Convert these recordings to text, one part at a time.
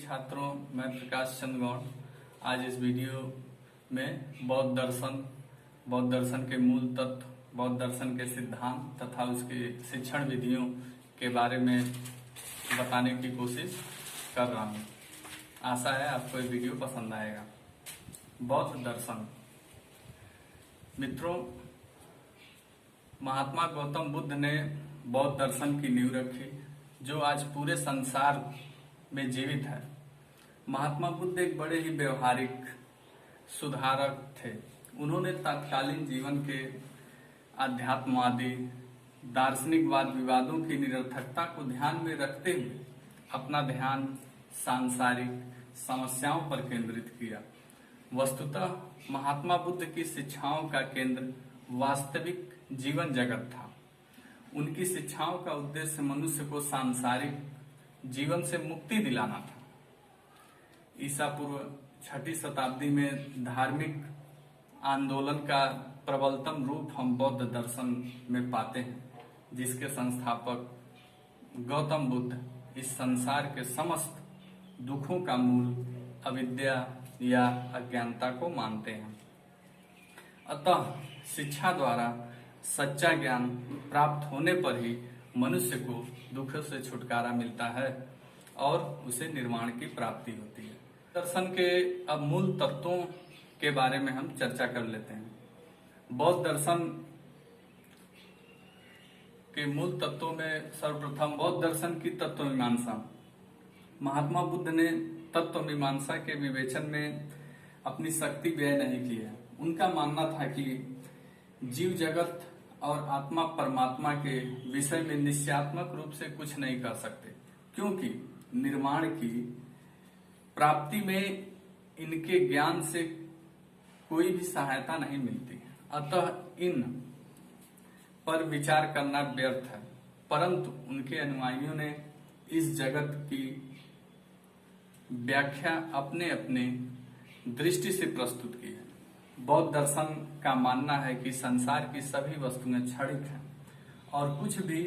छात्रों, मैं प्रकाश चंद्र गौड़। आज इस वीडियो में बौद्ध दर्शन के मूल तत्व, बौद्ध दर्शन के सिद्धांत तथा उसके शिक्षण विधियों के बारे में बताने की कोशिश कर रहा हूँ। आशा है आपको ये वीडियो पसंद आएगा। बौद्ध दर्शन। मित्रों, महात्मा गौतम बुद्ध ने बौद्ध दर्शन की नींव रखी, जो आज पूरे संसार में जीवित है। महात्मा बुद्ध एक बड़े ही व्यवहारिक सुधारक थे। उन्होंने तत्कालीन जीवन के आध्यात्मवादी, दार्शनिक वाद विवादों की निरर्थकता को ध्यान में रखते हुए अपना ध्यान सांसारिक समस्याओं पर केंद्रित किया। वस्तुतः महात्मा बुद्ध की शिक्षाओं का केंद्र वास्तविक जीवन जगत था। उनकी शिक्षाओं का उद्देश्य मनुष्य को सांसारिक जीवन से मुक्ति दिलाना था। ईसा पूर्व 6वीं शताब्दी में धार्मिक आंदोलन का प्रबलतम रूप हम बौद्ध दर्शन में पाते हैं, जिसके संस्थापक गौतम बुद्ध इस संसार के समस्त दुखों का मूल अविद्या या अज्ञानता को मानते हैं। अतः शिक्षा द्वारा सच्चा ज्ञान प्राप्त होने पर ही मनुष्य को दुखों से छुटकारा मिलता है और उसे निर्वाण की प्राप्ति होती है। दर्शन के अब मूल तत्वों के बारे में हम चर्चा कर लेते हैं। बौद्ध दर्शन के मूल तत्वों में सर्वप्रथम बौद्ध दर्शन की तत्व मीमांसा। महात्मा बुद्ध ने तत्व मीमांसा के विवेचन में अपनी शक्ति व्यय नहीं की है। उनका मानना था कि जीव जगत और आत्मा परमात्मा के विषय में निश्चयात्मक रूप से कुछ नहीं कर सकते, क्योंकि निर्माण की प्राप्ति में इनके ज्ञान से कोई भी सहायता नहीं मिलती। अतः इन पर विचार करना व्यर्थ है। परंतु उनके अनुयायियों ने इस जगत की व्याख्या अपने अपने दृष्टि से प्रस्तुत की है। बौद्ध दर्शन का मानना है कि संसार की सभी वस्तुएं क्षणिक हैं और कुछ भी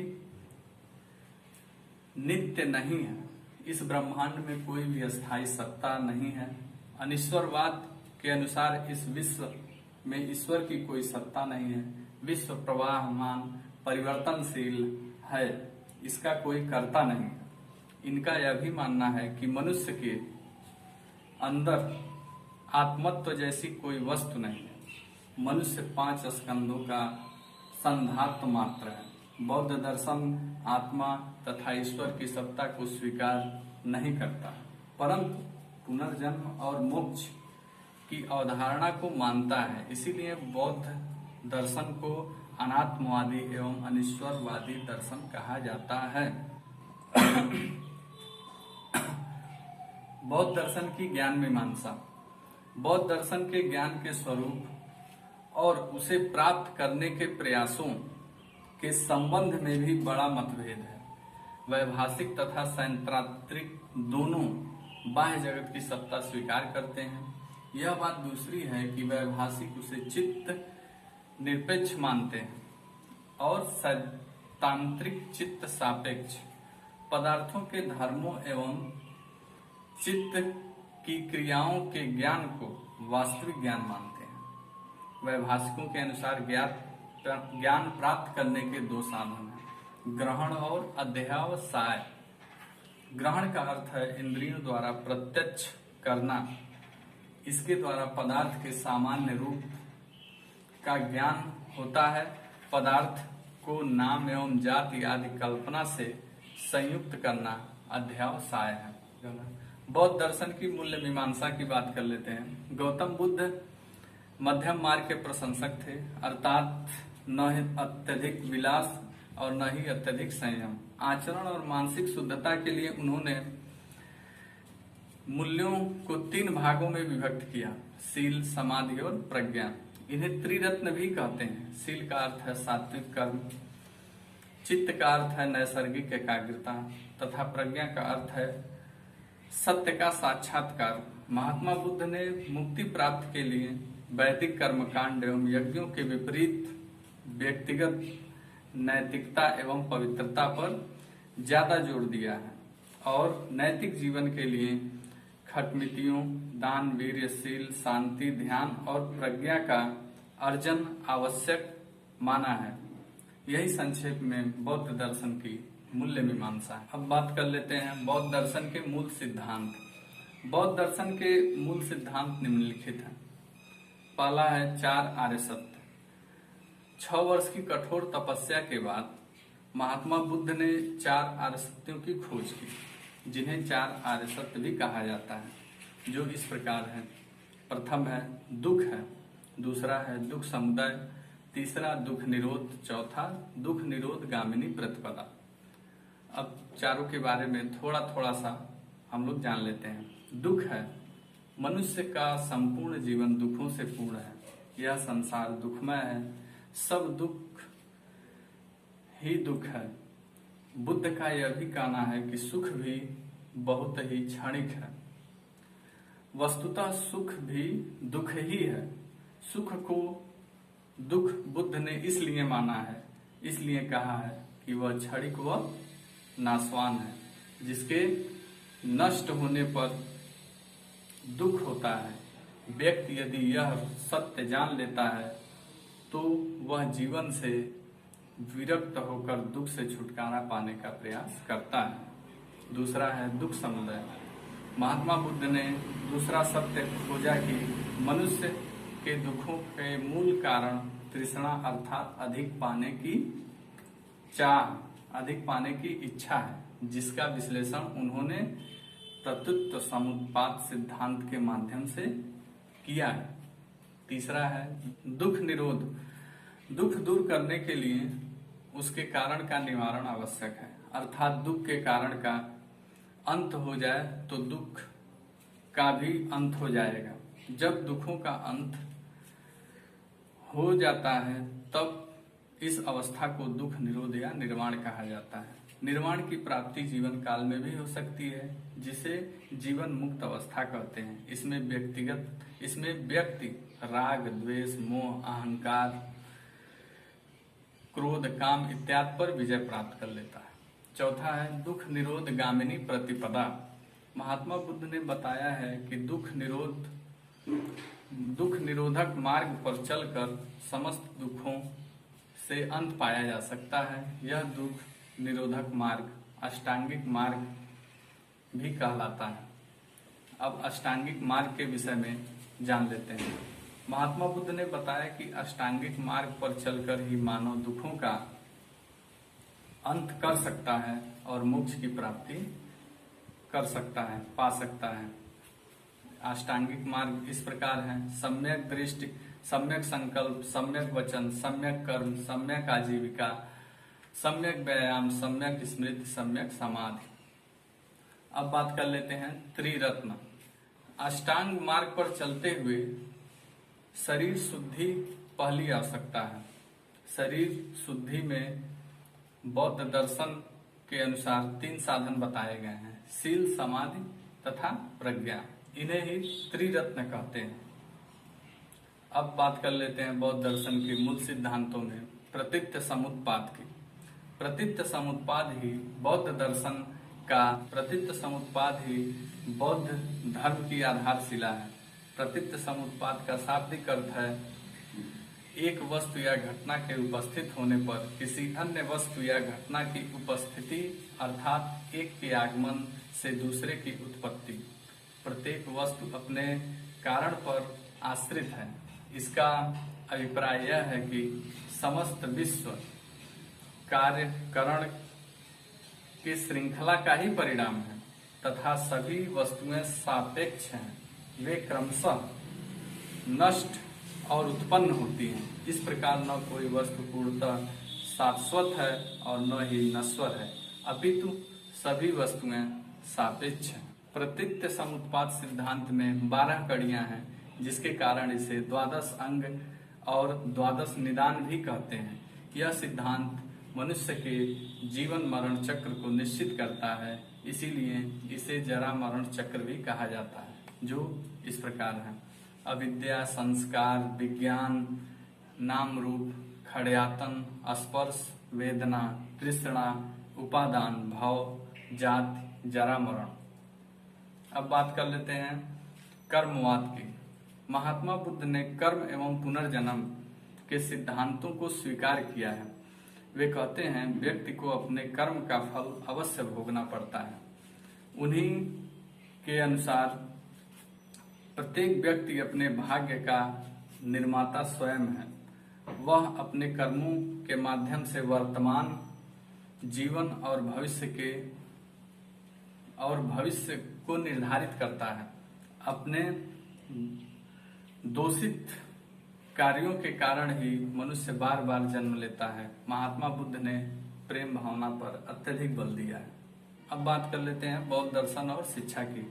नित्य नहीं है। इस ब्रह्मांड में कोई भी अस्थायी सत्ता नहीं है। अनिश्वरवाद के अनुसार इस विश्व में ईश्वर की कोई सत्ता नहीं है। विश्व प्रवाहमान परिवर्तनशील है, इसका कोई कर्ता नहीं है। इनका यह भी मानना है कि मनुष्य के अंदर आत्मत्व जैसी कोई वस्तु नहीं है। मनुष्य 5 स्कंधों का संधात्म मात्र है। बौद्ध दर्शन आत्मा तथा ईश्वर की सत्ता को स्वीकार नहीं करता, परंतु पुनर्जन्म और मोक्ष की अवधारणा को मानता है। इसीलिए बौद्ध दर्शन को अनात्मवादी एवं अनिश्वरवादी दर्शन कहा जाता है। बौद्ध दर्शन की ज्ञान मीमांसा। बौद्ध दर्शन के ज्ञान के स्वरूप और उसे प्राप्त करने के प्रयासों के संबंध में भी बड़ा मतभेद है। वैभाषिक तथा सैद्धांतिक दोनों बाह्य जगत की सत्ता स्वीकार करते हैं। यह बात दूसरी है कि वैभाषिक उसे चित्त निरपेक्ष मानते हैं और सैद्धांतिक चित्त सापेक्ष। पदार्थों के धर्मों एवं चित्त की क्रियाओं के ज्ञान को वास्तविक ज्ञान मानते हैं। वैभाषिकों के अनुसार ज्ञान प्राप्त करने के 2 साधन हैं, ग्रहण और अध्यावसाय। ग्रहण का अर्थ है इंद्रियों द्वारा प्रत्यक्ष करना। इसके द्वारा पदार्थ के सामान्य रूप का ज्ञान होता है। पदार्थ को नाम एवं जाति आदि कल्पना से संयुक्त करना अध्यावसाय है। बौद्ध दर्शन की मूल्य मीमांसा की बात कर लेते हैं। गौतम बुद्ध मध्यम मार्ग के प्रशंसक थे, अर्थात न ही अत्यधिक विलास और न ही अत्यधिक संयम। आचरण और मानसिक शुद्धता के लिए उन्होंने मूल्यों को 3 भागों में विभक्त किया, शील, समाधि और प्रज्ञा। इन्हें त्रिरत्न भी कहते हैं। शील का अर्थ है सात्विक कर्म, चित्त का अर्थ है नैसर्गिक एकाग्रता तथा प्रज्ञा का अर्थ है सत्य का साक्षात्कार। महात्मा बुद्ध ने मुक्ति प्राप्ति के लिए वैदिक कर्मकांड एवं यज्ञों के विपरीत व्यक्तिगत नैतिकता एवं पवित्रता पर ज्यादा जोर दिया है और नैतिक जीवन के लिए खटमितियों, दान, वीर्यशील, शांति, ध्यान और प्रज्ञा का अर्जन आवश्यक माना है। यही संक्षेप में बौद्ध दर्शन की मूल्य मीमांसा है। अब बात कर लेते हैं बौद्ध दर्शन के मूल सिद्धांत। बौद्ध दर्शन के मूल सिद्धांत निम्नलिखित हैं। पहला है 4 आर्य सत्य। 6 वर्ष की कठोर तपस्या के बाद महात्मा बुद्ध ने 4 आर्य सत्यों की खोज की, जिन्हें 4 आर्य सत्य भी कहा जाता है, जो इस प्रकार है। प्रथम है दुख है, दूसरा है दुख समुदय, तीसरा दुख निरोध, चौथा दुख निरोध गामिनी प्रतिपदा। अब चारों के बारे में थोड़ा थोड़ा सा हम लोग जान लेते हैं। दुख है, मनुष्य का संपूर्ण जीवन दुखों से पूर्ण है। यह संसार दुखमय है, सब दुख ही दुख है। बुद्ध का यह भी कहना है कि सुख भी बहुत ही क्षणिक है। वस्तुतः सुख भी दुख ही है। सुख को दुख बुद्ध ने इसलिए माना है, इसलिए कहा है कि वह क्षणिक व नाशवान है, जिसके नष्ट होने पर दुख होता है। व्यक्ति यदि यह सत्य जान लेता है तो वह जीवन से विरक्त होकर दुख से छुटकारा पाने का प्रयास करता है। दूसरा है दुख समुदय। महात्मा बुद्ध ने दूसरा सत्य खोजा कि मनुष्य के दुखों के मूल कारण तृष्णा अर्थात अधिक पाने की चाह, अधिक पाने की इच्छा है, जिसका विश्लेषण उन्होंने प्रत्युत्व समुत्पाद सिद्धांत के माध्यम से किया है। तीसरा है दुख निरोध। दुख दूर करने के लिए उसके कारण का निवारण आवश्यक है, अर्थात दुख के कारण का अंत हो जाए तो दुख का भी अंत हो जाएगा। जब दुखों का अंत हो जाता है तब इस अवस्था को दुख निरोध या निर्वाण कहा जाता है। निर्वाण की प्राप्ति जीवन काल में भी हो सकती है, जिसे जीवन मुक्त अवस्था कहते हैं। इसमें व्यक्ति राग, द्वेष, मोह, अहंकार, क्रोध, काम इत्यादि पर विजय प्राप्त कर लेता है। चौथा है दुख निरोध गामिनी प्रतिपदा। महात्मा बुद्ध ने बताया है कि दुख निरोधक मार्ग पर चलकर समस्त दुखों से अंत पाया जा सकता है। यह दुख निरोधक मार्ग अष्टांगिक मार्ग भी कहलाता है। अब अष्टांगिक मार्ग के विषय में जान लेते हैं। महात्मा बुद्ध ने बताया कि अष्टांगिक मार्ग पर चलकर ही मानव दुखों का अंत कर सकता है और मोक्ष की प्राप्ति कर सकता है, पा सकता है। अष्टांगिक मार्ग इस प्रकार है: सम्यक दृष्टि, सम्यक संकल्प, सम्यक वचन, सम्यक कर्म, सम्यक आजीविका, सम्यक व्यायाम, सम्यक स्मृति, सम्यक समाधि। अब बात कर लेते हैं त्रिरत्न। अष्टांग मार्ग पर चलते हुए शरीर शुद्धि पहली आवश्यकता है। शरीर शुद्धि में बौद्ध दर्शन के अनुसार 3 साधन बताए गए हैं: शील, समाधि तथा प्रज्ञा। इन्हें ही त्रिरत्न कहते हैं। अब बात कर लेते हैं बौद्ध दर्शन के मूल सिद्धांतों में प्रतीत्य समुत्पाद की। प्रतीत्य समुत्पाद ही बौद्ध दर्शन का प्रतीत्य समुत्पाद ही बौद्ध धर्म की आधारशिला है। प्रतीत्य समुत्पाद का शाब्दिक अर्थ है एक वस्तु या घटना के उपस्थित होने पर किसी अन्य वस्तु या घटना की उपस्थिति, अर्थात एक के आगमन से दूसरे की उत्पत्ति। प्रत्येक वस्तु अपने कारण पर आश्रित है। इसका अभिप्राय यह है कि समस्त विश्व कार्य करण की श्रृंखला का ही परिणाम है तथा सभी वस्तुएं सापेक्ष हैं। वे क्रमशः नष्ट और उत्पन्न होती हैं। इस प्रकार न कोई वस्तु पूर्णतः शाश्वत है और न ही नश्वर है, अपितु सभी वस्तुएं सापेक्ष हैं। प्रतीत्य समुत्पाद सिद्धांत में 12 कड़ियां हैं, जिसके कारण इसे 12 अंग और 12 निदान भी कहते हैं। यह सिद्धांत मनुष्य के जीवन मरण चक्र को निश्चित करता है, इसीलिए इसे जरा मरण चक्र भी कहा जाता है, जो इस प्रकार है: अविद्या, संस्कार, विज्ञान, नाम रूप, खड़यातन, स्पर्श, वेदना, तृष्णा, उपादान, भाव, जाति, जरा मरण। अब बात कर लेते हैं कर्मवाद की। महात्मा बुद्ध ने कर्म एवं पुनर्जन्म के सिद्धांतों को स्वीकार किया है। वे कहते हैं व्यक्ति को अपने कर्म का फल अवश्य भोगना पड़ता है। उन्हीं के अनुसार प्रत्येक व्यक्ति अपने भाग्य का निर्माता स्वयं है। वह अपने कर्मों के माध्यम से वर्तमान जीवन और भविष्य को निर्धारित करता है। अपने दोषित कार्यों के कारण ही मनुष्य बार बार जन्म लेता है। महात्मा बुद्ध ने प्रेम भावना पर अत्यधिक बल दिया है। अब बात कर लेते हैं बौद्ध दर्शन और शिक्षा की।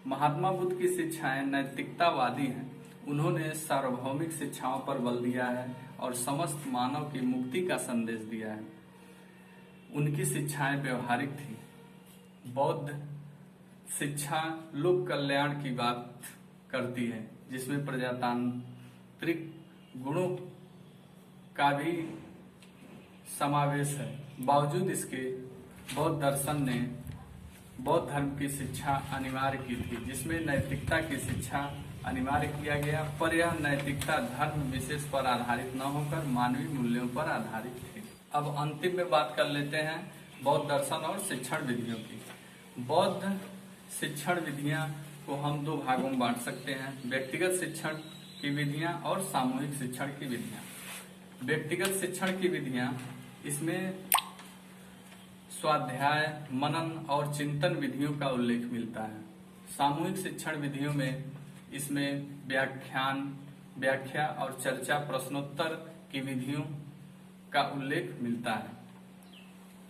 महात्मा बुद्ध की शिक्षाएं नैतिकतावादी हैं। उन्होंने सार्वभौमिक शिक्षाओं पर बल दिया है और समस्त मानव की मुक्ति का संदेश दिया है। उनकी शिक्षाएं व्यवहारिक थी। बौद्ध शिक्षा लोक कल्याण की बात करती है, जिसमें प्रजातांत्रिक गुणों का भी समावेश है। बावजूद इसके बौद्ध दर्शन ने बौद्ध धर्म की शिक्षा अनिवार्य की थी, जिसमें नैतिकता की शिक्षा अनिवार्य किया गया, पर यह नैतिकता धर्म विशेष पर आधारित न होकर मानवीय मूल्यों पर आधारित थी। अब अंतिम में बात कर लेते हैं बौद्ध दर्शन और शिक्षण विधियों की। बौद्ध शिक्षण विधियां को हम दो भागों में बांट सकते हैं, व्यक्तिगत शिक्षण की विधियां और सामूहिक शिक्षण की विधियां। व्यक्तिगत शिक्षण की विधियां, इसमें स्वाध्याय, मनन और चिंतन विधियों का उल्लेख मिलता है। सामूहिक शिक्षण विधियों में इसमें व्याख्या और चर्चा, प्रश्नोत्तर की विधियों का उल्लेख मिलता है।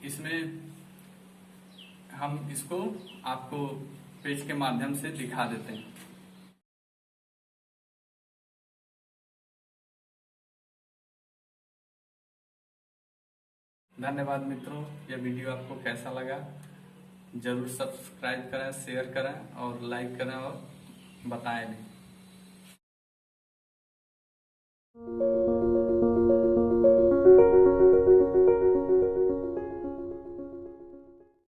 इसमें हम इसको आपको पेज के माध्यम से दिखा देते हैं। धन्यवाद मित्रों, यह वीडियो आपको कैसा लगा जरूर सब्सक्राइब करें, शेयर करें और लाइक करें और बताएं भी।